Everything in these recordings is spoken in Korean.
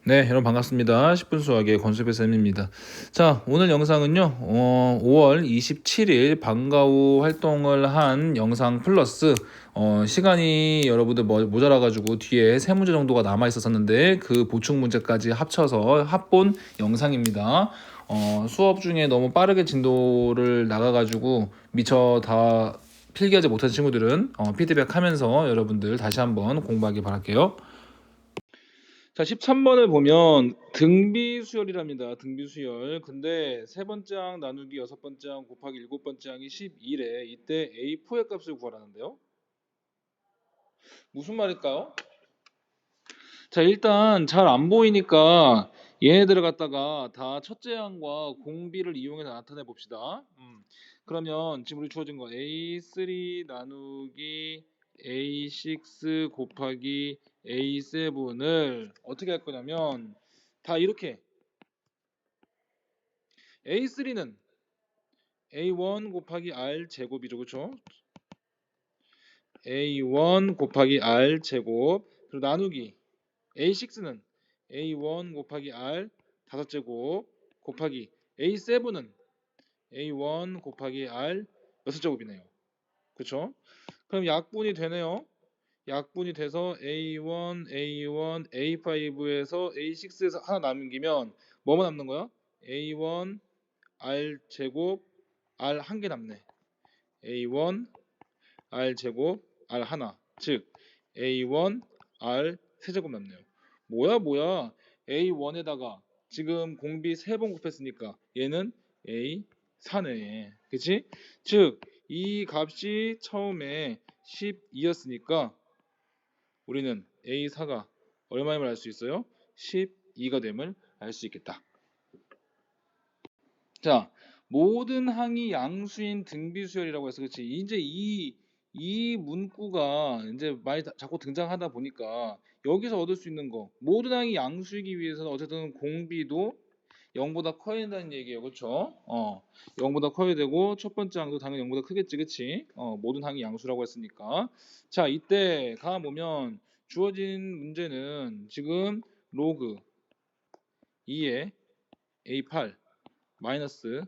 네, 여러분 반갑습니다. 10분 수학의 권수배 쌤입니다. 자, 오늘 영상은요, 5월 27일 방과 후 활동을 한 영상 플러스, 시간이 여러분들 모자라가지고 뒤에 세 문제 정도가 남아 있었는데 그 보충 문제까지 합쳐서 합본 영상입니다. 수업 중에 너무 빠르게 진도를 나가가지고 미처 다 필기하지 못한 친구들은 피드백 하면서 여러분들 다시 한번 공부하기 바랄게요. 자, 13번을 보면 등비수열이랍니다. 등비수열. 근데 세 번째 항 나누기 여섯 번째 항 곱하기 일곱 번째 항이 11에 이때 A4의 값을 구하라는데요. 무슨 말일까요? 자, 일단 잘 안 보이니까 얘네들을 갖다가 다 첫째 항과 공비를 이용해서 나타내 봅시다. 그러면 지금 우리 주어진 거 A3 나누기 A6 곱하기 A7을 어떻게 할 거냐면 다 이렇게 A3는 A1 곱하기 R 제곱이죠. 그렇죠? A1 곱하기 R 제곱 그리고 나누기 A6는 A1 곱하기 R 다섯 제곱 곱하기 A7은 A1 곱하기 R 여섯 제곱이네요. 그렇죠? 그럼 약분이 되네요. 약분이 돼서 A1, A1, A5에서 A6에서 하나 남기면 뭐만 남는 거야? A1 R 제곱 R 한 개 남네. A1 R 제곱 R 하나. 즉 A1 R 세제곱 남네요. 뭐야? A1에다가 지금 공비 세 번 곱했으니까 얘는 A4네. 그치? 즉 이 값이 처음에 12였으니까 우리는 A4가 얼마임을 알 수 있어요? 12가 됨을 알 수 있겠다. 자, 모든 항이 양수인 등비수열이라고 해서 그렇지. 이제 이 문구가 이제 많이 자꾸 등장하다 보니까 여기서 얻을 수 있는 거 모든 항이 양수이기 위해서는 어쨌든 공비도 0보다 커야 된다는 얘기예요. 그렇죠? 0보다 커야 되고 첫 번째 항도 당연히 0보다 크겠지. 그치? 모든 항이 양수라고 했으니까. 자, 이때 가 보면 주어진 문제는 지금 로그 2의 A8 마이너스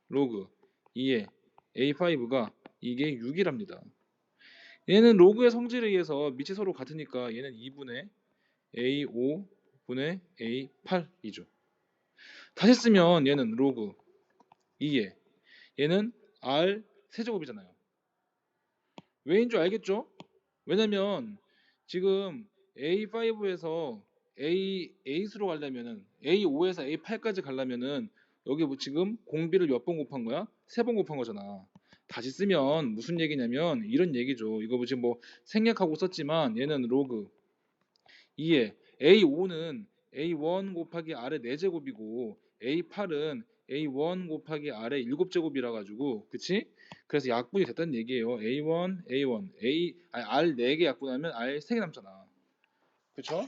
로그 2의 A5가 이게 6이랍니다. 얘는 로그의 성질에 의해서 밑이 서로 같으니까 얘는 2분의 A5분의 A8이죠. 다시 쓰면 얘는 로그 2의 얘는 R 세제곱이잖아요. 왜인 줄 알겠죠? 왜냐면 지금 A5에서 A8로 가려면은 A5에서 A8까지 가려면은 여기 뭐 지금 공비를 몇 번 곱한 거야? 세 번 곱한 거잖아. 다시 쓰면 무슨 얘기냐면 이런 얘기죠. 이거 지금 뭐 생략하고 썼지만 얘는 로그 2에 A5는 A1 곱하기 R의 4제곱이고 A8은 A1 곱하기 R의 7제곱이라 가지고 그치? 그래서 약분이 됐다는 얘기예요. A1, A1, R 4개 약분하면 R 3개 남잖아. 그쵸?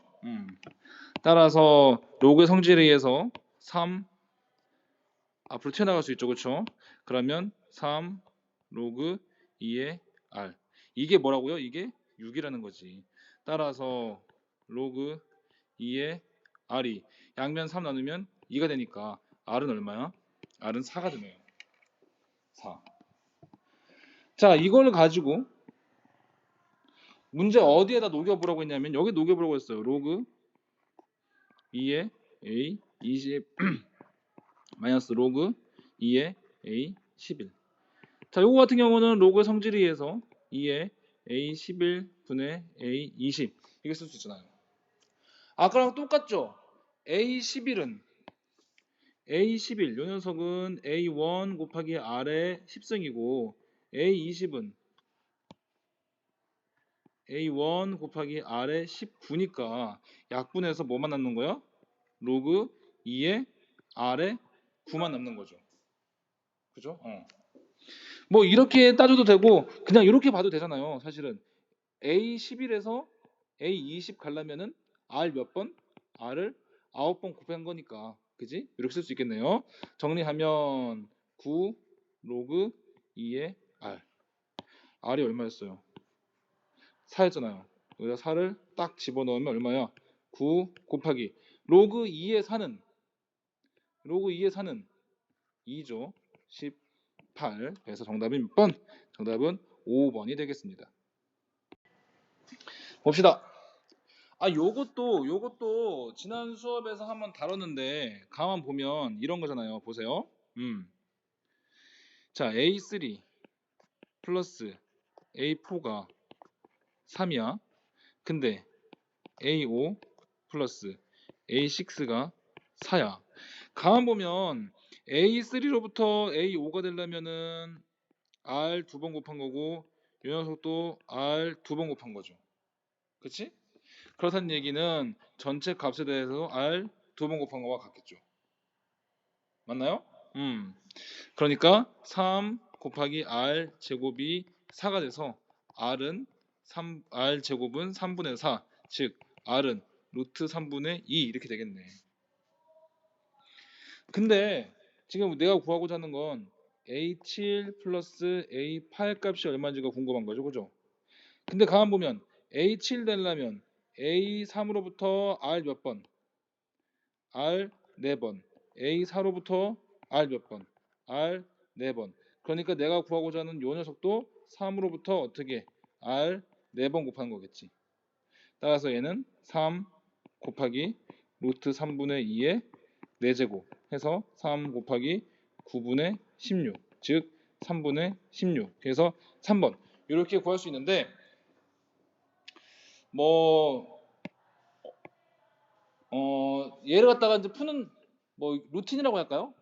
따라서 로그의 성질에 의해서 3 앞으로 튀어나갈 수 있죠. 그쵸? 그러면 3 로그 2의 R 이게 뭐라고요? 이게 6이라는 거지. 따라서 로그 2의 R이 양면 3 나누면 2가 되니까 R은 얼마야? R은 4가 되네요. 4. 자, 이걸 가지고 문제 어디에다 녹여보라고 했냐면 여기 녹여보라고 했어요. 로그 2의 A 20 마이너스 로그 2의 A 11. 자, 요거 같은 경우는 로그의 성질에 의해서 2의 A 11분의 A 20 이게 쓸 수 있잖아요. 아까랑 똑같죠? A 11은 A11 요 녀석은 A1 곱하기 R의 10승이고 A20은 A1 곱하기 R의 19니까 약분해서 뭐만 남는 거야? 로그 2의 R의 9만 남는 거죠. 그죠? 뭐 이렇게 따져도 되고 그냥 이렇게 봐도 되잖아요. 사실은 A11에서 A20 가려면은 R 몇 번? R을 9번 곱한 거니까 그지? 이렇게 쓸 수 있겠네요. 정리하면 9 로그 2의 R R이 얼마였어요? 4였잖아요. 여기다 4를 딱 집어넣으면 얼마야? 9 곱하기 로그 2의 4는 로그 2의 4는 2죠. 18. 그래서 정답은 몇 번? 정답은 5번이 되겠습니다. 봅시다. 요것도 지난 수업에서 한번 다뤘는데 가만 보면 이런 거잖아요. 보세요. 자, A3 플러스 A4가 3이야. 근데 A5 플러스 A6가 4야. 가만 보면 A3로부터 A5가 되려면은 R 두 번 곱한 거고 이 녀석도 R 두 번 곱한 거죠. 그치? 그렇다는 얘기는 전체 값에 대해서 R 두 번 곱한 거와 같겠죠. 맞나요? 그러니까 3 곱하기 R 제곱이 4가 돼서 R 제곱은 3분의 4, 즉 R은 루트 3분의 2 이렇게 되겠네. 근데 지금 내가 구하고자 하는 건 A7 플러스 A8 값이 얼마인지가 궁금한 거죠. 그죠? 근데 가만 보면 A7 되려면 A3으로부터 R 몇 번? R 4번. A4로부터 R 몇 번? R 4번. 그러니까 내가 구하고자 하는 요 녀석도 3으로부터 어떻게 R 4번 곱하는 거겠지. 따라서 얘는 3 곱하기 루트 3분의 2의 4제곱 해서 3 곱하기 9분의 16, 즉 3분의 16. 그래서 3번 이렇게 구할 수 있는데 뭐 얘를 갖다가 이제 푸는 뭐 루틴이라고 할까요?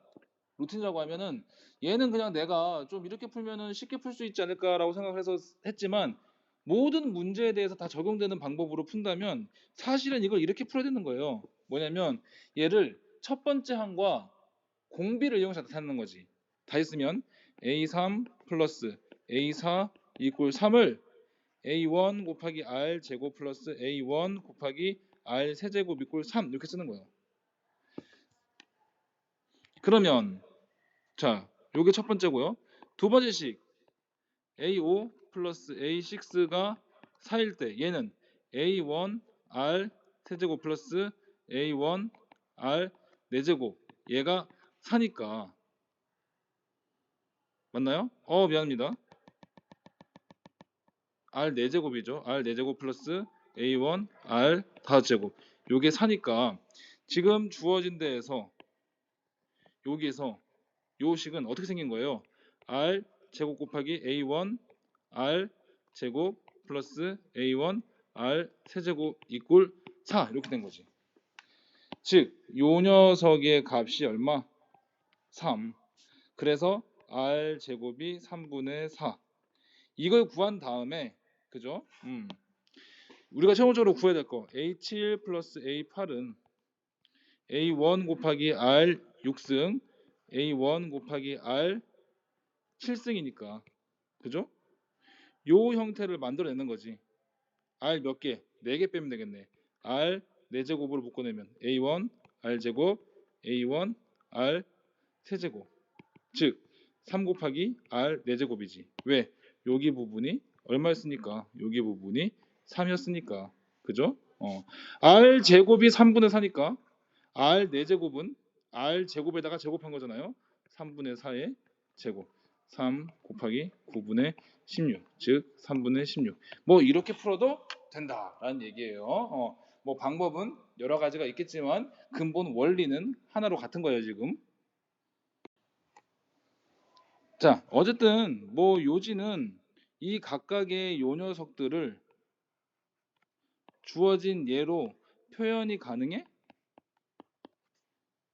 루틴이라고 하면은 얘는 그냥 내가 좀 이렇게 풀면은 쉽게 풀 수 있지 않을까라고 생각을 해서 했지만 모든 문제에 대해서 다 적용되는 방법으로 푼다면 사실은 이걸 이렇게 풀어야 되는 거예요. 뭐냐면 얘를 첫 번째 항과 공비를 이용해서 나타내는 거지. 다 했으면 A3 플러스 A4 이꼴 3을 A1 곱하기 R 제곱 플러스 A1 곱하기 R 세제곱 이꼴 3 이렇게 쓰는 거예요. 그러면 자, 요게 첫 번째고요. 두 번째식 A5 플러스 A6가 4일 때 얘는 A1 R 세제곱 플러스 A1 R 4제곱 얘가 4니까 맞나요? 미안합니다. R 4제곱이죠. R 4제곱 플러스 A1 R 5제곱 요게 4니까 지금 주어진 데에서 여기에서 요 식은 어떻게 생긴 거예요? R 제곱 곱하기 A1 R 제곱 플러스 A1 R 세제곱 이꼴 4 이렇게 된 거지. 즉, 요 녀석의 값이 얼마? 3. 그래서 R 제곱이 3분의 4. 이걸 구한 다음에 그죠? 우리가 최종적으로 구해야 될 거 A7 플러스 A8은 A1 곱하기 R 6승 A1 곱하기 R 7승이니까 그죠? 요 형태를 만들어내는 거지. R 몇 개? 4개 빼면 되겠네. R 4제곱으로 묶어내면 A1 R제곱 A1 R 세제곱 즉 3 곱하기 R 4제곱이지. 왜? 여기 부분이 얼마였으니까? 여기 부분이 3이었으니까. 그죠? R 제곱이 3분의 4니까 R 4제곱은 R 제곱에다가 제곱한 거잖아요. 3분의 4의 제곱 3 곱하기 9분의 16 즉 3분의 16 뭐 이렇게 풀어도 된다라는 얘기예요. 뭐 방법은 여러 가지가 있겠지만 근본 원리는 하나로 같은 거예요 지금. 자 어쨌든 뭐 요지는 이 각각의 요 녀석들을 주어진 예로 표현이 가능해?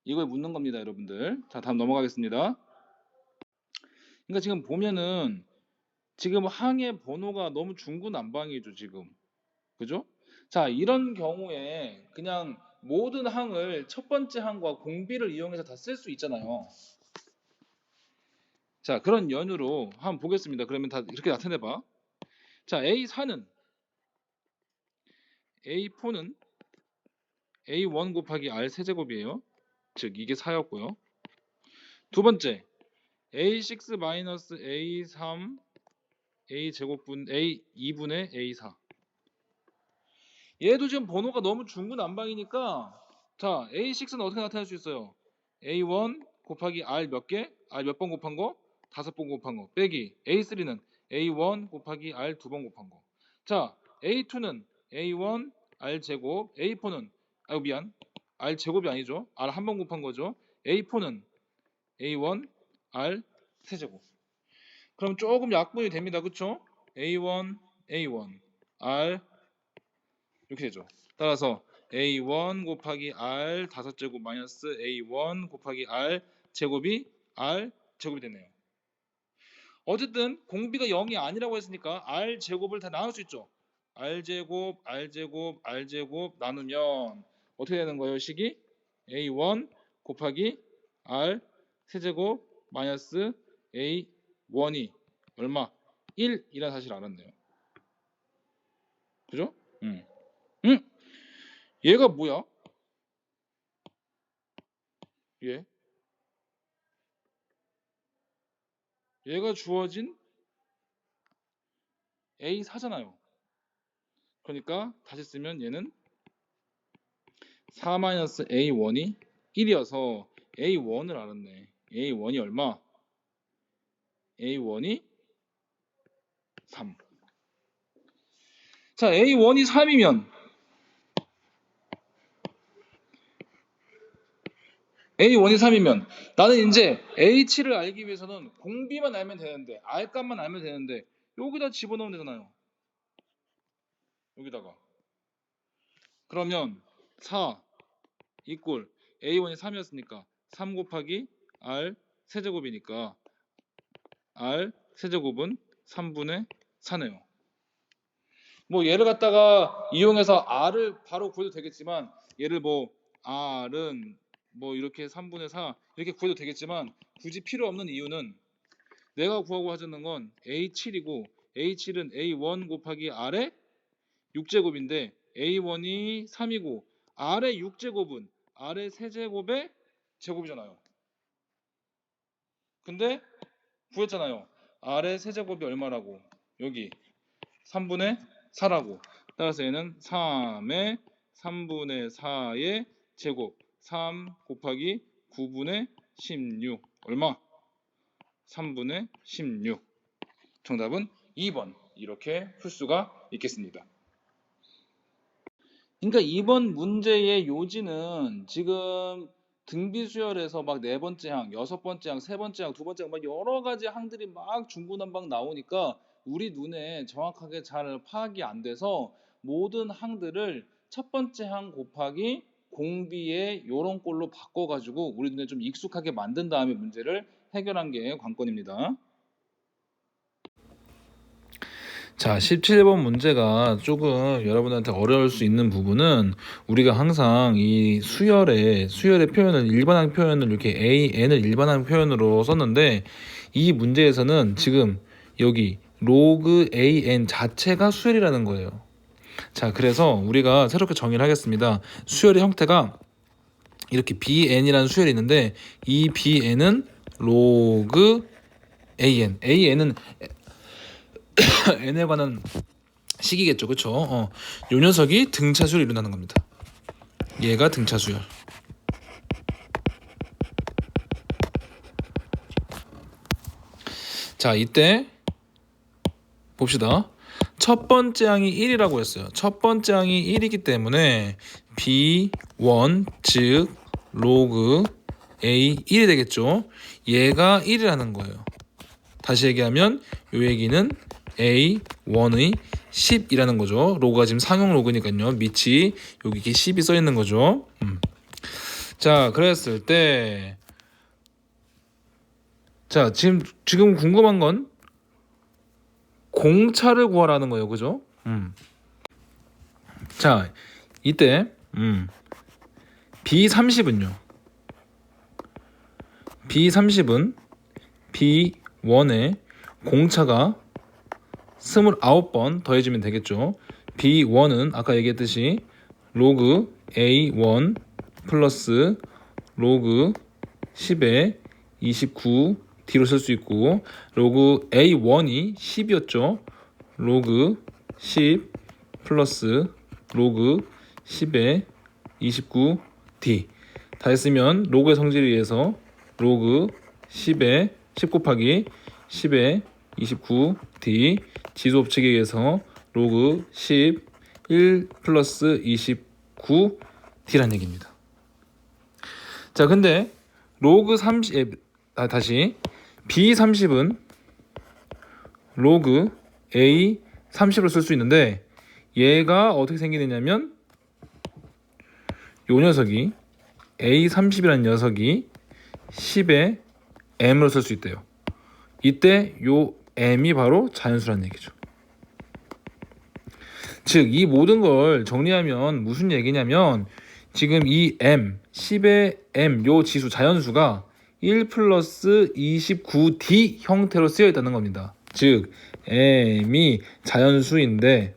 이걸 묻는 겁니다 여러분들. 자 다음 넘어가겠습니다. 그러니까 지금 보면은 지금 항의 번호가 너무 중구난방이죠 지금. 그죠? 자 이런 경우에 그냥 모든 항을 첫 번째 항과 공비를 이용해서 다 쓸 수 있잖아요. 자 그런 연유로 한번 보겠습니다. 그러면 다 이렇게 나타내봐. 자 A4는 A4는 A1 곱하기 R 세제곱이에요. 즉 이게 4였고요. 두 번째 A6 마이너스 A3 A 제곱분 A2분의 A4 얘도 지금 번호가 너무 중구난방이니까 자 A6는 어떻게 나타낼 수 있어요? A1 곱하기 R 몇 개? R 몇 번 곱한 거? 5번 곱한 거 빼기 A3는 A1 곱하기 R 2번 곱한 거. 자 A2는 A1 R 제곱 A4는 아유 미안 R 제곱이 아니죠. R 한 번 곱한 거죠. A4는 A1 R 세제곱. 그럼 조금 약분이 됩니다. 그쵸? A1 A1 R 이렇게 되죠. 따라서 A1 곱하기 R 5제곱 마이너스 A1 곱하기 R 제곱이 R 제곱이 되네요. 어쨌든 공비가 0이 아니라고 했으니까 R 제곱을 다 나눌 수 있죠. R 제곱, R 제곱, R 제곱 나누면 어떻게 되는 거예요? 식이 A1 곱하기 R 세제곱 마이너스 A1이 얼마? 1이라는 사실을 알았네요. 그죠? 얘가 뭐야? 얘가 주어진 A4잖아요. 그러니까 다시 쓰면 얘는 4-A1이 1이어서 A1을 알았네. A1이 얼마? A1이 3. 자, A1이 3이면 나는 이제 H를 알기 위해서는 공비만 알면 되는데 R 값만 알면 되는데 여기다 집어넣으면 되잖아요. 여기다가 그러면 4 이꼴 A1이 3이었으니까 3 곱하기 R 세제곱이니까 R 세제곱은 3분의 4네요. 뭐 얘를 갖다가 이용해서 R을 바로 구해도 되겠지만 얘를 뭐 R은 뭐 이렇게 3분의 4 이렇게 구해도 되겠지만 굳이 필요 없는 이유는 내가 구하고 하자는 건 A7이고 A7은 A1 곱하기 R의 6제곱인데 A1이 3이고 R의 6제곱은 R의 세제곱의 제곱이잖아요. 근데 구했잖아요. R의 세제곱이 얼마라고? 여기 3분의 4라고. 따라서 얘는 3의 3분의 4의 제곱 3 곱하기 9분의 16 얼마? 3분의 16. 정답은 2번. 이렇게 풀 수가 있겠습니다. 그러니까 이번 문제의 요지는 지금 등비 수열에서 막 네 번째 항, 여섯 번째 항, 세 번째 항, 두 번째 항 막 여러 가지 항들이 막 중구난방 나오니까 우리 눈에 정확하게 잘 파악이 안 돼서 모든 항들을 첫 번째 항 곱하기 공비의 요런 꼴로 바꿔가지고 우리 눈에 좀 익숙하게 만든 다음에 문제를 해결한 게 관건입니다. 자, 17번 문제가 조금 여러분한테 어려울 수 있는 부분은 우리가 항상 이 수열의 표현을 일반항 표현을 이렇게 AN을 일반항 표현으로 썼는데 이 문제에서는 지금 여기 로그 AN 자체가 수열이라는 거예요. 자, 그래서 우리가 새롭게 정의를 하겠습니다. 수열의 형태가 이렇게 BN이라는 수열이 있는데 이 BN은 로그 AN, AN은 n에 관한 식이겠죠, 그렇죠? 요 녀석이 등차수열을 일어나는 겁니다. 얘가 등차수열. 자, 이때 봅시다. 첫 번째 항이 1이라고 했어요. 첫 번째 항이 1이기 때문에 B1 즉 로그 A 1이 되겠죠. 얘가 1이라는 거예요. 다시 얘기하면 요 얘기는 A1의 10이라는 거죠. 로그가 지금 상용 로그니까요. 밑이 여기 이렇게 10이 써 있는 거죠. 자, 그랬을 때 자, 지금 궁금한 건 공차를 구하라는 거예요. 그죠? 자, 이때 B30은요. B30은 B1의 공차가 29번 더해주면 되겠죠. B1은 아까 얘기했듯이 로그 A1 플러스 로그 10에 29 D로 쓸 수 있고 로그 A1이 10이었죠. 로그 10 플러스 로그 10의 29D 다 했으면 로그의 성질에 의해서 로그 10의 10 곱하기 10의 29D 지수법칙에 의해서 로그 10 1 플러스 29D란 얘기입니다. 자, 근데 로그 30 다시 B30은 로그 A30으로 쓸 수 있는데 얘가 어떻게 생기느냐면 요 녀석이 A30이라는 녀석이 10의 M으로 쓸 수 있대요. 이때 요 M이 바로 자연수라는 얘기죠. 즉, 이 모든 걸 정리하면 무슨 얘기냐면 지금 이 M, 10의 M 요 지수 자연수가 1 플러스 29D 형태로 쓰여 있다는 겁니다. 즉, M이 자연수인데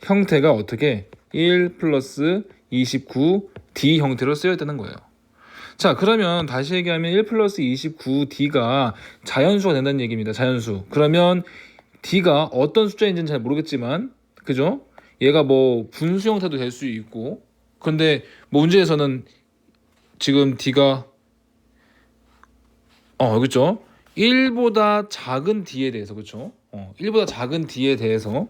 형태가 어떻게 1 플러스 29D 형태로 쓰여 있다는 거예요. 자, 그러면 다시 얘기하면 1 플러스 29D가 자연수가 된다는 얘기입니다. 자연수. 그러면 D가 어떤 숫자인지는 잘 모르겠지만, 그죠? 얘가 뭐 분수 형태도 될 수 있고, 근데 문제에서는 지금 D가 그죠? 1보다 작은 D에 대해서, 그죠? 1보다 작은 D에 대해서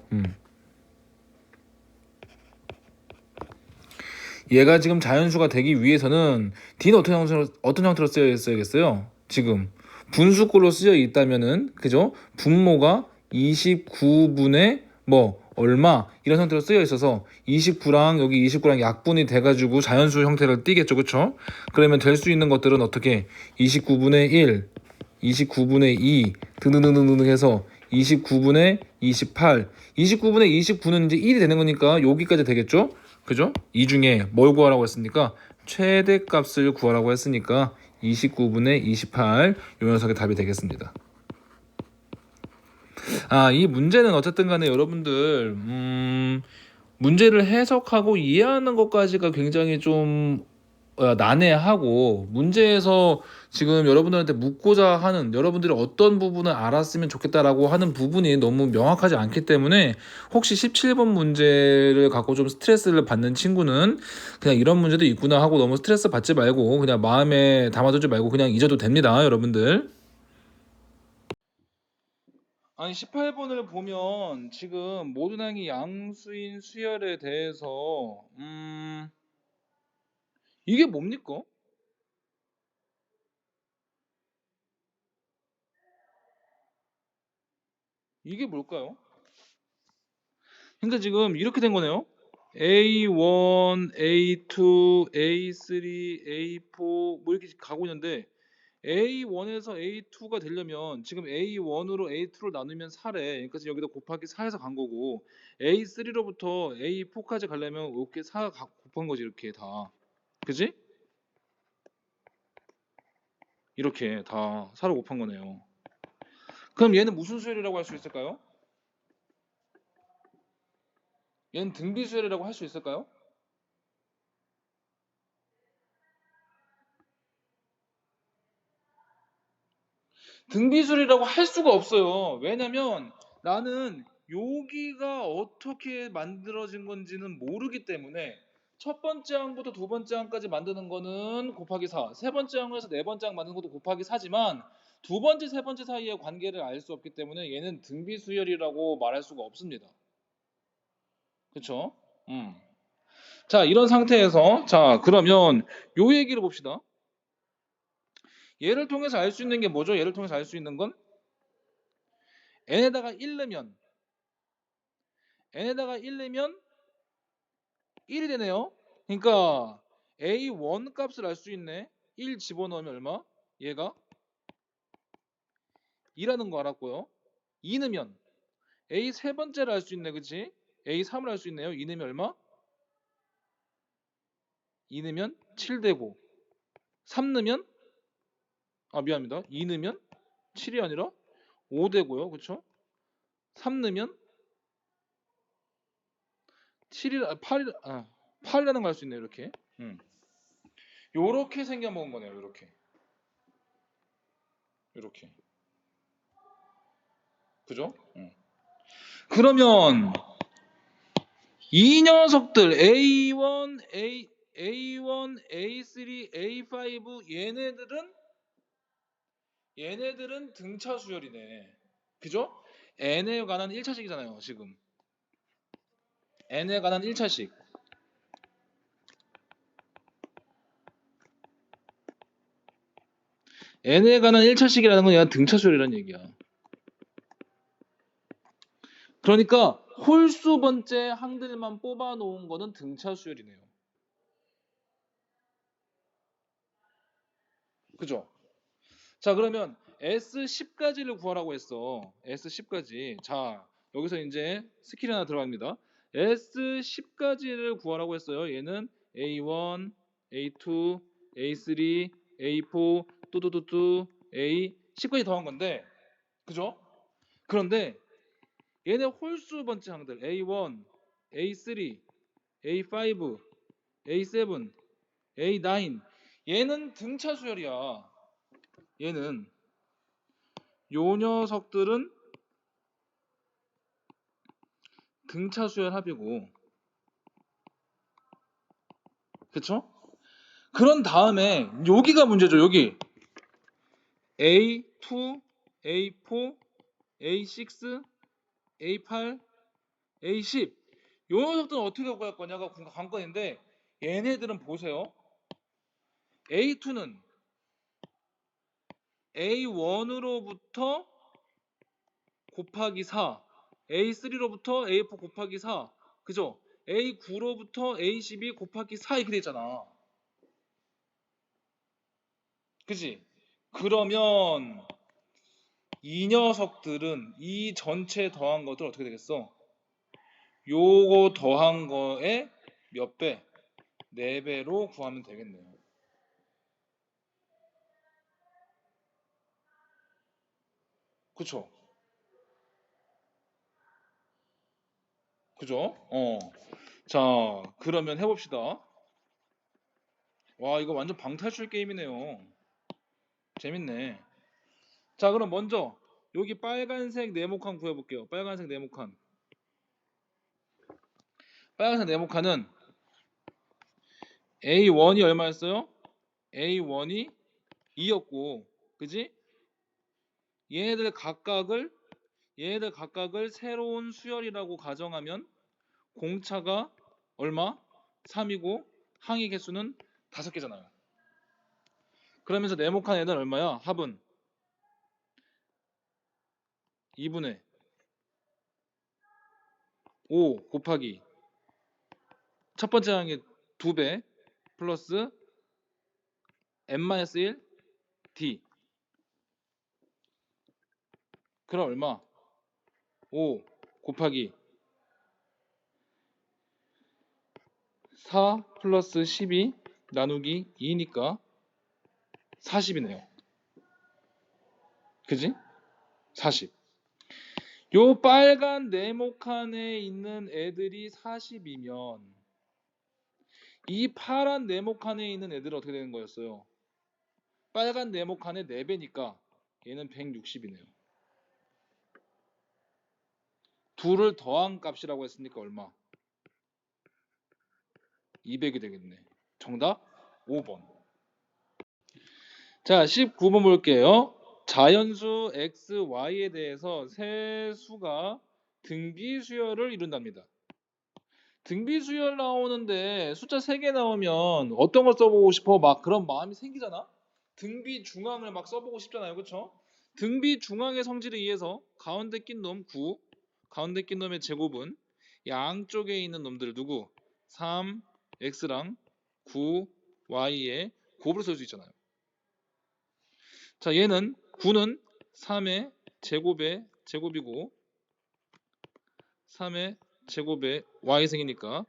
얘가 지금 자연수가 되기 위해서는 D는 어떤 형태로 쓰여 있어야겠어요? 지금 분수꼴로 쓰여 있다면은, 그죠? 분모가 29분의 뭐 얼마 이런 형태로 쓰여 있어서 29랑 여기 29랑 약분이 돼가지고 자연수 형태를 띠겠죠, 그쵸? 그러면 될 수 있는 것들은 어떻게 29분의 1, 29분의 2 등등등등 해서 29분의 28, 29분의 29는 이제 1이 되는 거니까 여기까지 되겠죠? 그죠? 이 중에 뭘 구하라고 했습니까? 최대값을 구하라고 했으니까 29분의 28 요 녀석의 답이 되겠습니다. 이 문제는 어쨌든 간에 여러분들 문제를 해석하고 이해하는 것까지가 굉장히 좀 난해하고, 문제에서 지금 여러분들한테 묻고자 하는, 여러분들이 어떤 부분을 알았으면 좋겠다라고 하는 부분이 너무 명확하지 않기 때문에 혹시 17번 문제를 갖고 좀 스트레스를 받는 친구는 그냥 이런 문제도 있구나 하고 너무 스트레스 받지 말고 그냥 마음에 담아두지 말고 그냥 잊어도 됩니다, 여러분들. 아니, 18번을 보면 지금 모든 항이 양수인 수열에 대해서 이게 뭡니까? 이게 뭘까요? 그러니까 지금 이렇게 된 거네요. A1, A2, A3, A4 뭐 이렇게 가고 있는데 A1에서 A2가 되려면 지금 A1으로 A2를 나누면 4래. 그러니까 지금 여기다 곱하기 4에서 간 거고, A3로부터 A4까지 가려면 이렇게 4 곱한 거지, 이렇게 다. 그지? 이렇게 다 4로 곱한 거네요. 그럼 얘는 무슨 수열이라고 할 수 있을까요? 얘는 등비 수열이라고 할 수 있을까요? 등비술이라고 할 수가 없어요. 왜냐면 나는 여기가 어떻게 만들어진 건지는 모르기 때문에 첫 번째 항부터 두 번째 항까지 만드는 거는 곱하기 4, 세 번째 항에서 네 번째 항 만드는 것도 곱하기 4지만 두 번째, 세 번째 사이의 관계를 알 수 없기 때문에 얘는 등비수열이라고 말할 수가 없습니다. 그쵸? 자, 이런 상태에서 자, 그러면 요 얘기를 봅시다. 얘를 통해서 알 수 있는 게 뭐죠? 얘를 통해서 알 수 있는 건 n에다가 1 넣으면 n에다가 1 넣으면 1이 되네요. 그러니까 A1 값을 알 수 있네. 1 집어넣으면 얼마? 얘가 2라는 거 알았고요. 2 넣으면 A 세 번째를 알 수 있네. 그치? A3을 알 수 있네요. 2 넣으면 얼마? 2 넣으면 7 되고, 3 넣으면 미안합니다. 2 넣으면 7이 아니라 5 되고요. 그쵸? 3 넣으면 8이라는 거 알 수 있네요. 이렇게. 요렇게 생겨먹은 거네요. 요렇게. 요렇게. 그죠? 그러면 이 녀석들 A1, A1, A3, A5 얘네들은 등차 수열이네. 그죠? n에 관한 1차식이잖아요, 지금. n에 관한 1차식. n에 관한 1차식이라는 건 얘가 등차 수열이라는 얘기야. 그러니까 홀수 번째 항들만 뽑아 놓은 거는 등차 수열이네요. 그죠? 자, 그러면 S10까지를 구하라고 했어. S10까지. 자, 여기서 이제 스킬이 하나 들어갑니다. S10까지를 구하라고 했어요. 얘는 A1, A2, A3, A4, 뚜뚜뚜뚜, A10까지 더한 건데, 그죠? 그런데 얘네 홀수 번째 항들 A1, A3, A5, A7, A9 얘는 등차 수열이야. 얘는 요 녀석들은 등차 수열 합이고, 그쵸? 그런 다음에 여기가 문제죠. 여기 A2, A4, A6, A8, A10 요 녀석들은 어떻게 구할 거냐가 관건인데, 얘네들은 보세요. A2는 A1으로부터 곱하기 4, A3로부터 A4 곱하기 4, 그죠? A9로부터 A12 곱하기 4 이렇게 돼 있잖아. 그지? 그러면 이 녀석들은 이 전체 더한 것들 어떻게 되겠어? 요거 더한 거에 몇 배? 4배로 구하면 되겠네요. 그쵸? 그죠? 자, 그러면 해봅시다. 와, 이거 완전 방탈출 게임이네요. 재밌네. 자, 그럼 먼저 여기 빨간색 네모칸 구해볼게요. 빨간색 네모칸. 빨간색 네모칸은 A1이 얼마였어요? A1이 2였고, 그지? 얘네들 각각을 새로운 수열이라고 가정하면 공차가 얼마? 3이고 항의 개수는 5개잖아요. 그러면서 네모칸 애는 얼마야? 합은 2분의 5 곱하기 첫 번째 항의 2배 플러스 n-1 d. 그럼 얼마? 5 곱하기 4 플러스 12 나누기 2니까 40이네요. 그지? 40. 요 빨간 네모칸에 있는 애들이 40이면 이 파란 네모칸에 있는 애들은 어떻게 되는 거였어요? 빨간 네모칸의 4배니까 얘는 160이네요. 둘을 더한 값이라고 했으니까 얼마? 200이 되겠네. 정답 5번. 자, 19번 볼게요. 자연수 x, y에 대해서 세 수가 등비수열을 이룬답니다. 등비수열 나오는데 숫자 3개 나오면 어떤 걸 써보고 싶어? 막 그런 마음이 생기잖아? 등비중앙을 막 써보고 싶잖아요. 그쵸? 등비중앙의 성질에 의해서 가운데 낀 놈 9, 가운데 낀 놈의 제곱은 양쪽에 있는 놈들 누구? 3, x랑 9, y의 곱을 쓸 수 있잖아요. 자, 얘는 9는 3의 제곱의 제곱이고 3의 제곱에 y승이니까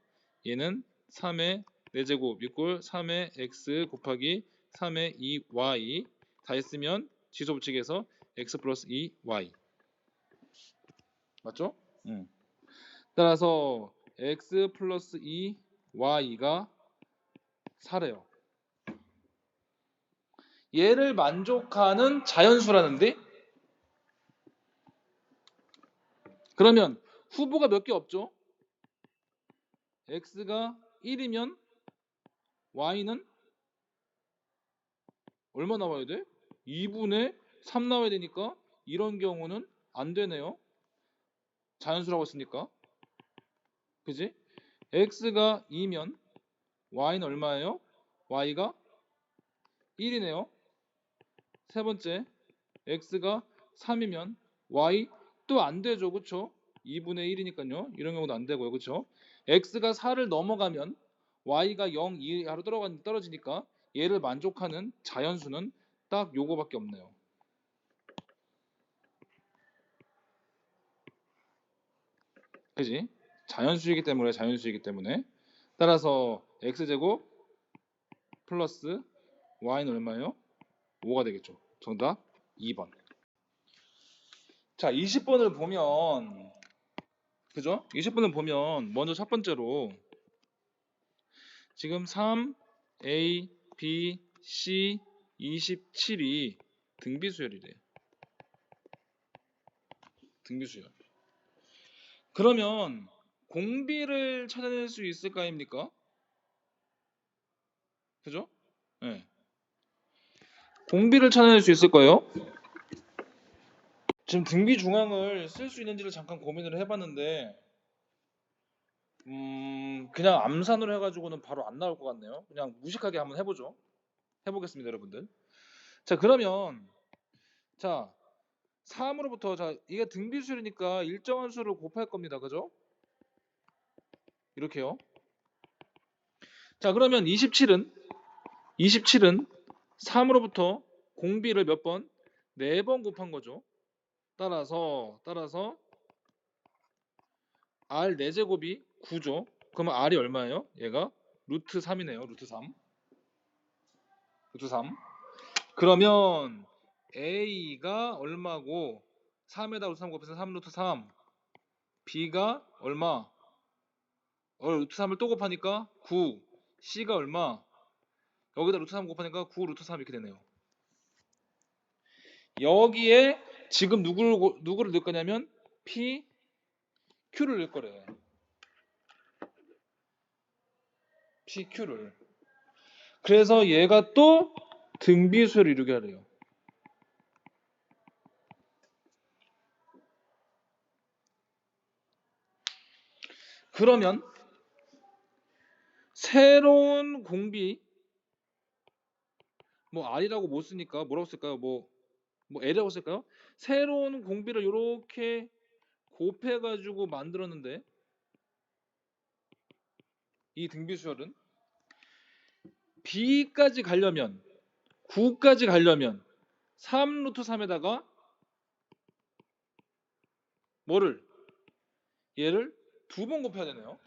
얘는 3의 4제곱 이꼴 3의 x 곱하기 3의 2y 다 했으면 지수 법칙에서 x 플러스 2y 맞죠? 따라서 x 플러스 2y가 4래요. 얘를 만족하는 자연수라는데 그러면 후보가 몇 개 없죠? x가 1이면 y는 얼마 나와야 돼? 2분의 3 나와야 되니까 이런 경우는 안 되네요. 자연수라고 했으니까. 그지? x가 2면 y는 얼마예요? y가 1이네요. 세 번째, x가 3이면 y 또 안 되죠. 그쵸? 2분의 1이니까요. 이런 경우도 안 되고요. 그쵸? x가 4를 넘어가면 y가 0 이하로 떨어지니까 얘를 만족하는 자연수는 딱 요거밖에 없네요. 그지? 자연수이기 때문에 따라서 x제곱 플러스 y는 얼마예요? 5가 되겠죠. 정답 2번. 자, 20번을 보면 그죠? 20번을 보면 먼저 첫 번째로 지금 3, A, B, C, 27이 등비수열이래. 등비수열. 그러면 공비를 찾아낼 수 있을까입니까? 그죠? 네. 공비를 찾아낼 수 있을 거예요. 지금 등비 중앙을 쓸 수 있는지를 잠깐 고민을 해봤는데 그냥 암산으로 해가지고는 바로 안 나올 것 같네요. 그냥 무식하게 한번 해보죠. 해보겠습니다, 여러분들. 자, 그러면 자 3으로부터 자 이게 등비수열이니까 일정한 수를 곱할 겁니다. 그죠? 이렇게요. 자, 그러면 27은 3으로부터 공비를 몇 번? 4번 곱한 거죠. 따라서 r 4제곱이 9죠. 그러면 r이 얼마예요? 얘가 루트 3이네요. 루트 3. 그러면 a가 얼마고 3에다 루트 3 곱해서 3 루트 3. b가 얼마? 루트 3을 또 곱하니까 9. c가 얼마? 여기다 루트 3 곱하니까 9 루트 3 이렇게 되네요. 여기에 지금 누구를 넣을 거냐면 P, Q를 넣을 거래. P, Q를. 그래서 얘가 또 등비수열을 이루게 하래요. 그러면 새로운 공비 뭐 R이라고 못 쓰니까 뭐라고 쓸까요? 뭐 L이라고 쓸까요? 새로운 공비를 이렇게 곱해가지고 만들었는데 이 등비수열은 B까지 가려면 9까지 가려면 3 루트 3에다가 뭐를? 얘를 2번 곱해야 되네요.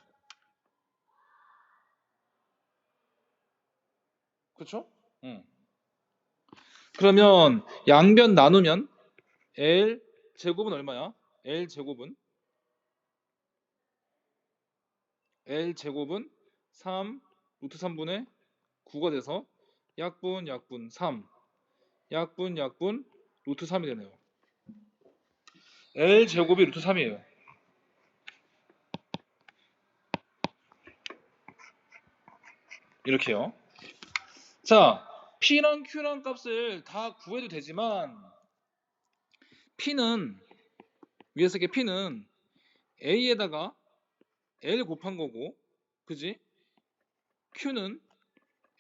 그렇죠? 그러면 양변 나누면 L 제곱은 얼마야? L 제곱은 3 루트 3분의 9가 돼서 약분 3 약분 루트 3이 되네요. L 제곱이 루트 3이에요. 이렇게요. 자, P랑 Q랑 값을 다 구해도 되지만 P는 위에서 이렇게 P는 A에다가 L 곱한 거고, 그지? Q는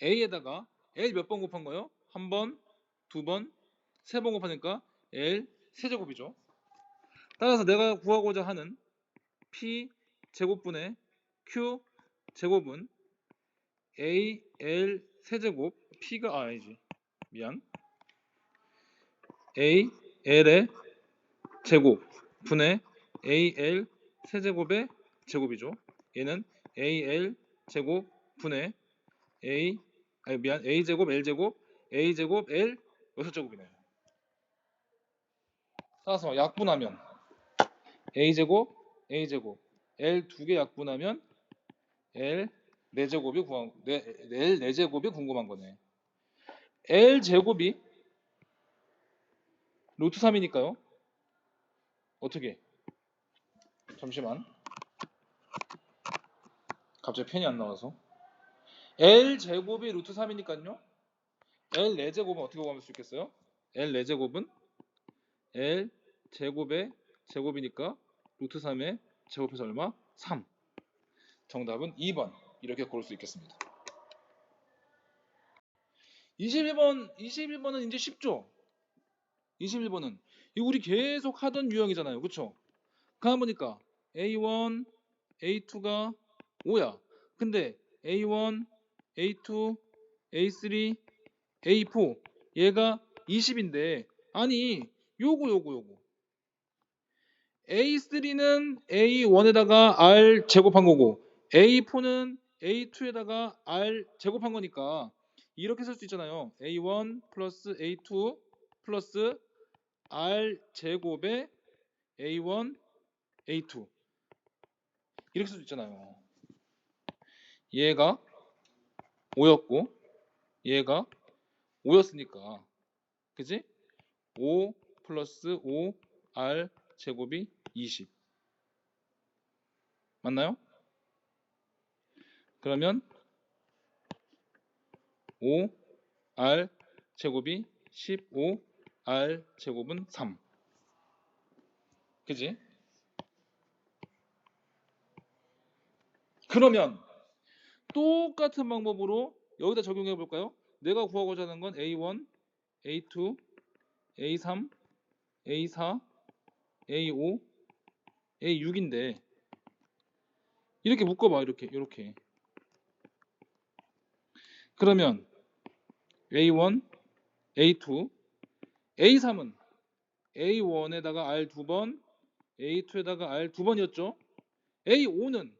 A에다가 L 몇 번 곱한 거요? 한 번, 두 번, 세 번 곱하니까 L 세제곱이죠. 따라서 내가 구하고자 하는 P 제곱분의 Q 제곱은 AL 세제곱 P가 아니지 미안 AL의 제곱 분의 AL 세제곱의 제곱이죠. 얘는 AL 제곱 분의 A 제곱 L 제곱 A 제곱 L 6제곱이네요. 따라서 약분하면 A 제곱 L 2개 약분하면 L 4제곱이 L 4제곱이 궁금한 거네. L 제곱이 루트 3이니까요. 어떻게? 잠시만. 갑자기 펜이 안 나와서. L 제곱이 루트 3이니까요. L 4제곱은 어떻게 구할 수 있겠어요? L 4제곱은 L 제곱의 제곱이니까 루트 3의 제곱해서 얼마? 3. 정답은 2번. 이렇게 고를 수 있겠습니다. 21번은 이제 쉽죠? 21번은 이거 우리 계속 하던 유형이잖아요. 그쵸? 가보니까 A1, A2가 5야. 근데 A1, A2, A3, A4 얘가 20인데 아니 요거 A3는 A1에다가 R 제곱한 거고 A4는 A2에다가 R 제곱한 거니까 이렇게 쓸 수 있잖아요. A1 플러스 A2 플러스 R 제곱에 A1, A2 이렇게 쓸 수 있잖아요. 얘가 5였고 얘가 5였으니까 그지? 5 플러스 5 R 제곱이 20 맞나요? 그러면 5 R 제곱이 15 R 제곱은 3 그지? 그러면 똑같은 방법으로 여기다 적용해 볼까요? 내가 구하고자 하는 건 A1, A2, A3, A4, A5, A6인데 이렇게 묶어봐 이렇게 그러면 A1, A2, A3은 A1에다가 R 2번, A2에다가 R 2번이었죠. A5는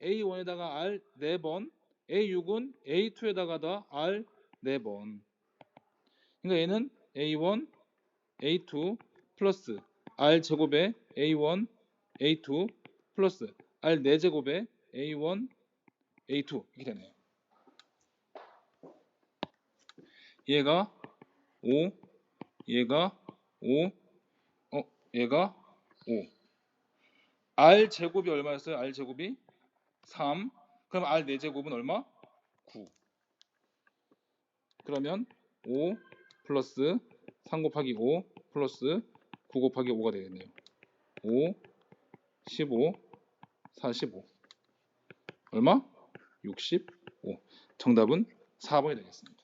A1에다가 R 4번, A6은 A2에다가 다 R 4번. 그러니까 얘는 A1, A2 플러스 R 제곱에 A1, A2 플러스 R 4제곱에 A1, A2 이렇게 되네요. 얘가 5, 얘가 5, 얘가 5. R 제곱이 얼마였어요? R 제곱이 3. 그럼 R 4제곱은 얼마? 9. 그러면 5 플러스 3 곱하기 5 플러스 9 곱하기 5가 되겠네요. 5, 15, 45. 얼마? 65. 정답은 4번이 되겠습니다.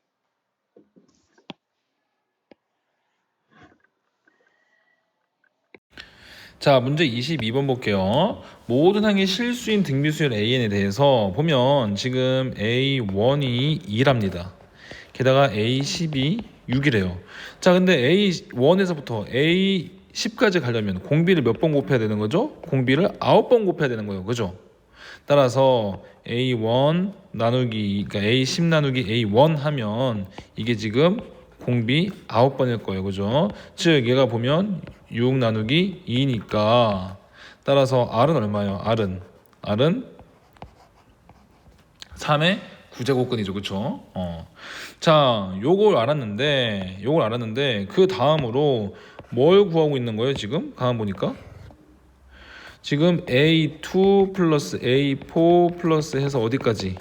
자, 문제 22번 볼게요. 모든 항의 실수인 등비수열 AN에 대해서 보면 지금 A1이 2랍니다. 게다가 A10이 6이래요. 자, 근데 A1에서부터 A10까지 가려면 공비를 몇 번 곱해야 되는 거죠? 공비를 9번 곱해야 되는 거예요. 그죠? 따라서 A1 나누기, 그러니까 A10 나누기 A1 하면 이게 지금 공비 9번일 거예요. 그죠? 즉 얘가 보면 6 나누기 2니까 따라서 R은 얼마예요? R은 3의 9제곱근이죠. 그쵸? 자, 요걸 알았는데 그 다음으로 뭘 구하고 있는 거예요? 지금 가만 보니까 지금 A2 플러스 A4 플러스 해서 어디까지?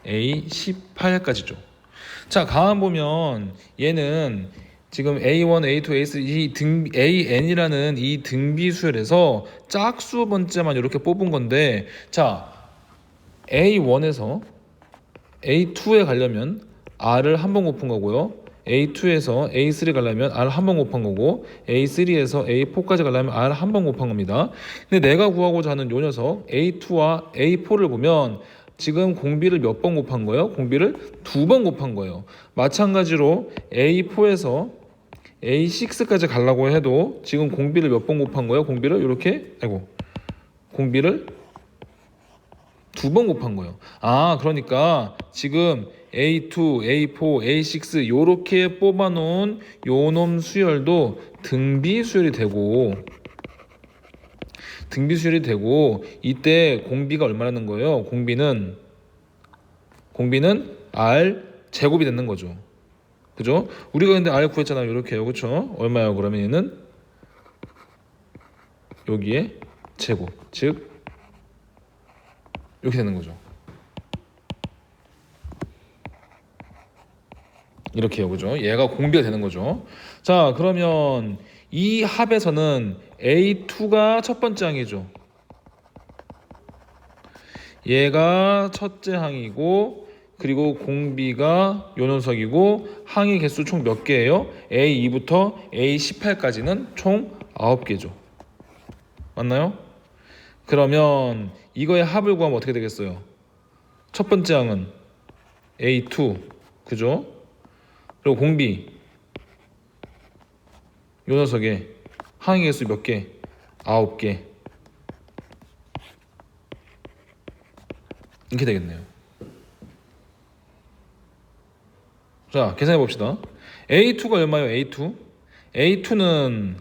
A18까지죠. 자, 가만 보면 얘는 지금 A1, A2, A3 이 AN이라는 이 등비수열에서 짝수 번째만 이렇게 뽑은 건데 자, A1에서 A2에 가려면 R을 한 번 곱은 거고요. A2에서 A3 가려면 R 한 번 곱한 거고 A3에서 A4까지 가려면 R 한 번 곱한 겁니다. 근데 내가 구하고자 하는 요 녀석 A2와 A4를 보면 지금 공비를 몇 번 곱한 거예요? 공비를 2번 곱한 거예요. 마찬가지로 A4에서 A6까지 가려고 해도 지금 공비를 몇 번 곱한 거예요? 공비를 이렇게 공비를 2번 곱한 거예요. 아, 그러니까 지금 A2, A4, A6 요렇게 뽑아놓은 요놈 수열도 등비수열이 되고 이때 공비가 얼마라는 거예요? 공비는 R 제곱이 되는 거죠. 그죠? 우리가 근데 R 구했잖아요. 이렇게요. 그쵸? 얼마예요? 그러면 얘는 여기에 제곱 즉 이렇게 되는 거죠. 이렇게요, 그죠? 얘가 공비가 되는 거죠. 자, 그러면 이 합에서는 A2가 첫 번째 항이죠. 얘가 첫째 항이고, 그리고 공비가 요 녀석이고, 항의 개수 총 몇 개예요? A2부터 A18까지는 총 9개죠. 맞나요? 그러면 이거의 합을 구하면 어떻게 되겠어요? 첫 번째 항은 A2, 그죠? 그리고 공비 요 녀석의 항의 개수 몇 개? 9개. 이렇게 되겠네요. 자, 계산해 봅시다. A2가 얼마예요? A2는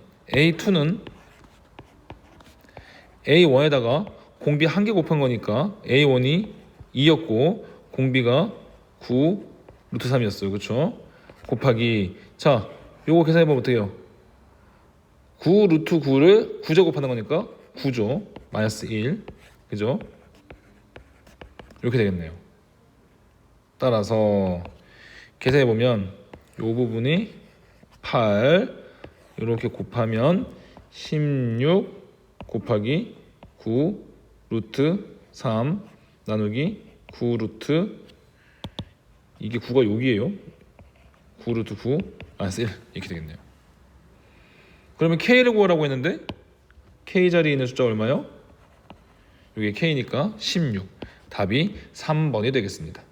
A1에다가 공비 1개 곱한 거니까 A1이 2였고 공비가 9 루트 3이었어요. 그쵸? 곱하기, 자, 요거 계산해 보면 어때요? 9 루트 9를 9제 곱하는 거니까 9죠. 마이너스 1. 그죠? 이렇게 되겠네요. 따라서 계산해 보면 요 부분이 8 이렇게 곱하면 16 곱하기 9 루트 3 나누기 9 루트, 이게 9가 여기에요. 9 루트 9 마이너스 1 이렇게 되겠네요. 그러면 K를 구하라고 했는데 K 자리에 있는 숫자 얼마요? 이게 K니까 16. 답이 3번이 되겠습니다.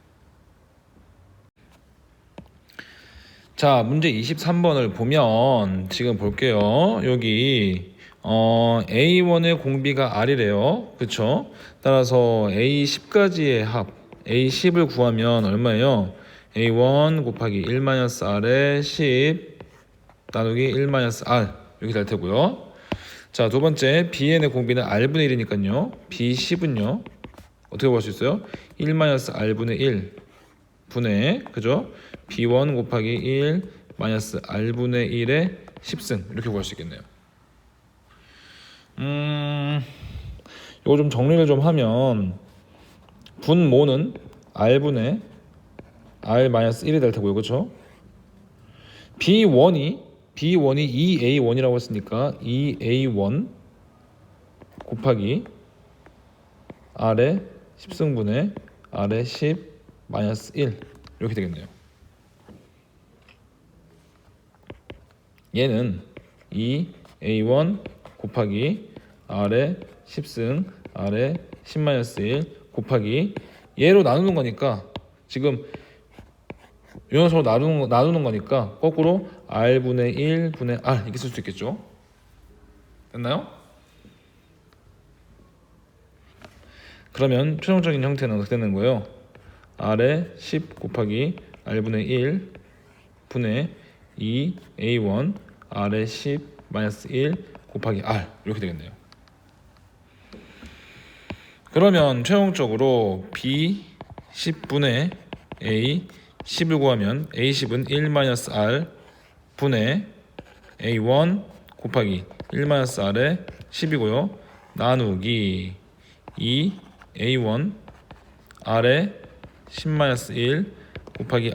자, 문제 23번을 보면 지금 볼게요. 여기 A1의 공비가 R이래요. 그쵸? 따라서 A10까지의 합 A10을 구하면 얼마예요? A1 곱하기 1-R의 10 나누기 1-R 이렇게 될 테고요. 자, 두 번째 Bn의 공비는 R분의 1이니까요. B10은요. 어떻게 구할 수 있어요? 1-R분의 1 분의, 그죠? B1 곱하기 1 마이너스 R분의 1의 10승 이렇게 구할 수 있겠네요. 이거 좀 정리를 좀 하면 분모는 R분의 R 마이너스 1이 될 테고요. 그렇죠? B1이 2A1이라고 했으니까 2A1 곱하기 R의 10승분의 R의 10 마이너스 1 이렇게 되겠네요. 얘는 2A1 곱하기 R의 10승 R의 10 마이너스 1 곱하기 얘로 나누는 거니까 지금 이 녀석으로 나누는 거니까 거꾸로 R분의 1 분의 R 이렇게 쓸 수 있겠죠. 됐나요? 그러면 최종적인 형태는 어떻게 되는 거예요? R의 10 곱하기 R분의 1 분의 2A1 R의 10 마이너스 1 곱하기 R 이렇게 되겠네요. 그러면 최종적으로 B10분의 A10을 구하면 A10은 1-R 분의 A1 곱하기 1-R의 10이고요. 나누기 2A1 R의 10-1 곱하기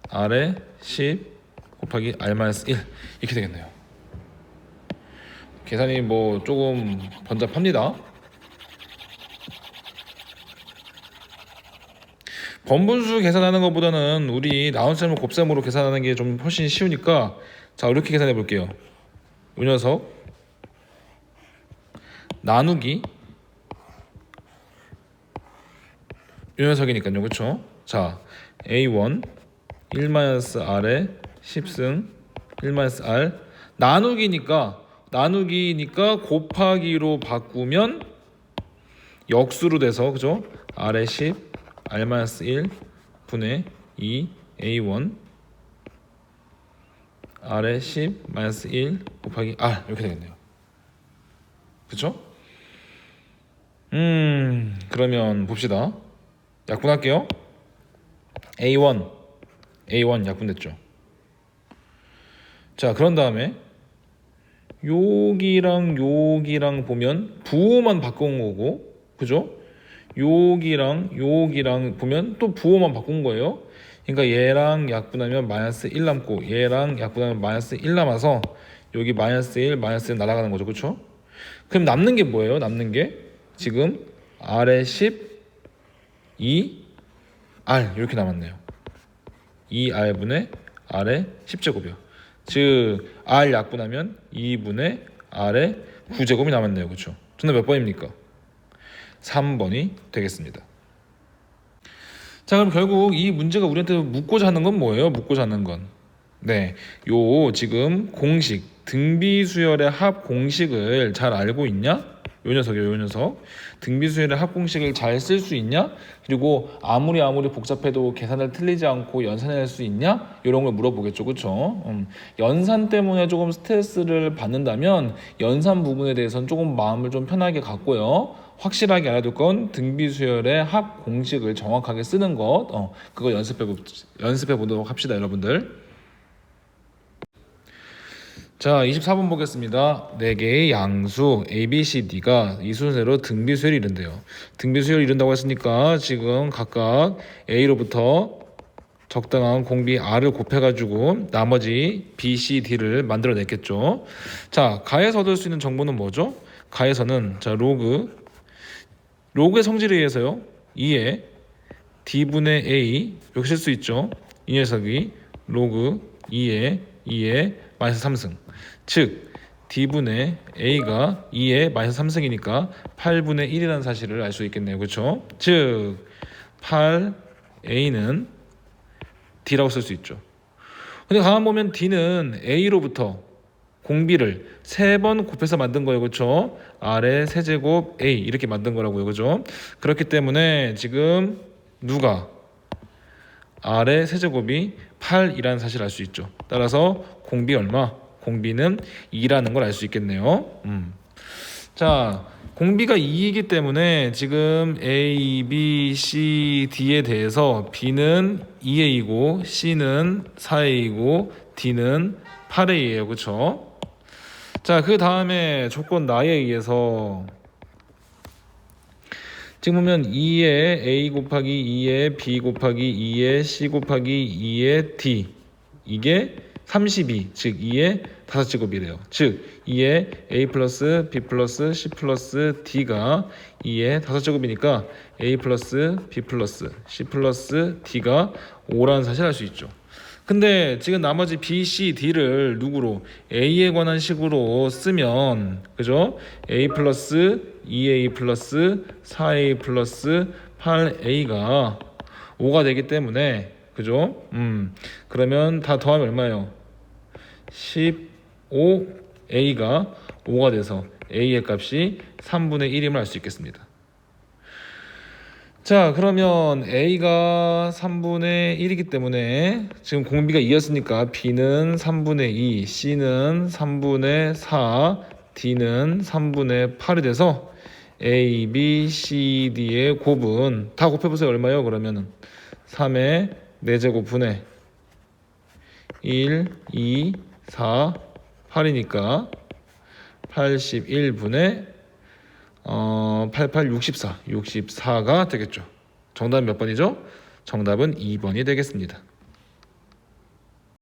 R의 10 곱하기 R-1 이렇게 되겠네요. 계산이 뭐 조금 번잡합니다. 번분수 계산하는 것보다는 우리 나눗셈을 곱셈으로 계산하는 게 좀 훨씬 쉬우니까 자, 이렇게 계산해 볼게요. 이 녀석 나누기 이 녀석이니까요. 그렇죠? 자, A1 1-R의 10승 1-R 나누기니까 곱하기로 바꾸면 역수로 돼서, 그죠? R의 10 R-1 분의 2A1 R의 10 -1 곱하기 R 이렇게 되겠네요. 그쵸? 그러면 봅시다. 약분할게요. A1 약분됐죠. 자, 그런 다음에 여기랑 보면 부호만 바꾼 거고, 그죠? 여기랑 보면 또 부호만 바꾼 거예요. 그러니까 얘랑 약분하면 마이너스 1 남고 얘랑 약분하면 마이너스 1 남아서 여기 마이너스 1, 마이너스 1 날아가는 거죠. 그쵸? 그럼 남는 게 뭐예요? 남는 게 지금 R에 10, 2, R 이렇게 남았네요. 2R분의 R의 10제곱이요. 즉 R 약분하면 2분의 R의 9제곱이 남았네요. 그쵸? 정답 몇 번입니까? 3번이 되겠습니다. 자, 그럼 결국 이 문제가 우리한테 묻고자 하는 건 뭐예요? 묻고자 하는 건 네, 요 지금 공식 등비수열의 합 공식을 잘 알고 있냐? 요 녀석이요, 요 녀석. 등비수열의 합 공식을 잘 쓸 수 있냐? 그리고 아무리 복잡해도 계산을 틀리지 않고 연산할 수 있냐? 이런 걸 물어보겠죠, 그렇죠? 연산 때문에 조금 스트레스를 받는다면 연산 부분에 대해서는 조금 마음을 좀 편하게 갖고요. 확실하게 알아둘 건 등비수열의 합 공식을 정확하게 쓰는 것. 그거 연습해 보도록 합시다, 여러분들. 자, 24번 보겠습니다. 4개의 양수 A, B, C, D가 이 순서대로 등비수열을 이룬대요. 등비수열을 이룬다고 했으니까 지금 각각 A로부터 적당한 공비 R을 곱해가지고 나머지 B, C, D를 만들어냈겠죠. 자, 가에서 얻을 수 있는 정보는 뭐죠? 가에서는 자 로그의 성질에 의해서요. 2에 D분의 A 이렇게 쓸 수 있죠. 이 녀석이 로그 2에 마이너스 3승. 즉 D분의 A가 2에 마이너스 3승이니까 8분의 1이라는 사실을 알 수 있겠네요. 그렇죠? 즉 8A는 D라고 쓸 수 있죠. 근데 가만 보면 D는 A로부터 공비를 3번 곱해서 만든 거예요. 그렇죠? R의 세제곱 A 이렇게 만든 거라고요. 그렇죠? 그렇기 때문에 지금 누가 R의 세제곱이 8이라는 사실을 알 수 있죠. 따라서 공비 얼마? 공비는 2라는 걸 알 수 있겠네요. 자, 공비가 2이기 때문에 지금 A, B, C, D에 대해서 B는 2A이고 C는 4A이고 D는 8A예요. 그렇죠? 자, 그 다음에 조건 나에 의해서 지금 보면 2에 A 곱하기 2에 B 곱하기 2에 C 곱하기 2에 D 이게 32, 즉 2의 5제곱이래요. 즉 2의 A 플러스 B 플러스 C 플러스 D가 2의 5제곱이니까 A 플러스 B 플러스 C 플러스 D가 5라는 사실을 알 수 있죠. 근데 지금 나머지 B, C, D를 누구로 A에 관한 식으로 쓰면 그죠? A 플러스 2A 플러스 4A 플러스 8A가 5가 되기 때문에 그죠? 그러면 다 더하면 얼마예요? 15A가 5가 돼서 A의 값이 3분의 1임을 알 수 있겠습니다. 자, 그러면 A가 3분의 1이기 때문에 지금 공비가 2였으니까 B는 3분의 2, C는 3분의 4, D는 3분의 8이 돼서 A, B, C, D의 곱은 다 곱해보세요. 얼마예요? 그러면은 3의 4제곱분의 1, 2, 4, 8이니까 81분의 88, 64, 64가 되겠죠. 정답은 몇 번이죠? 정답은 2번이 되겠습니다.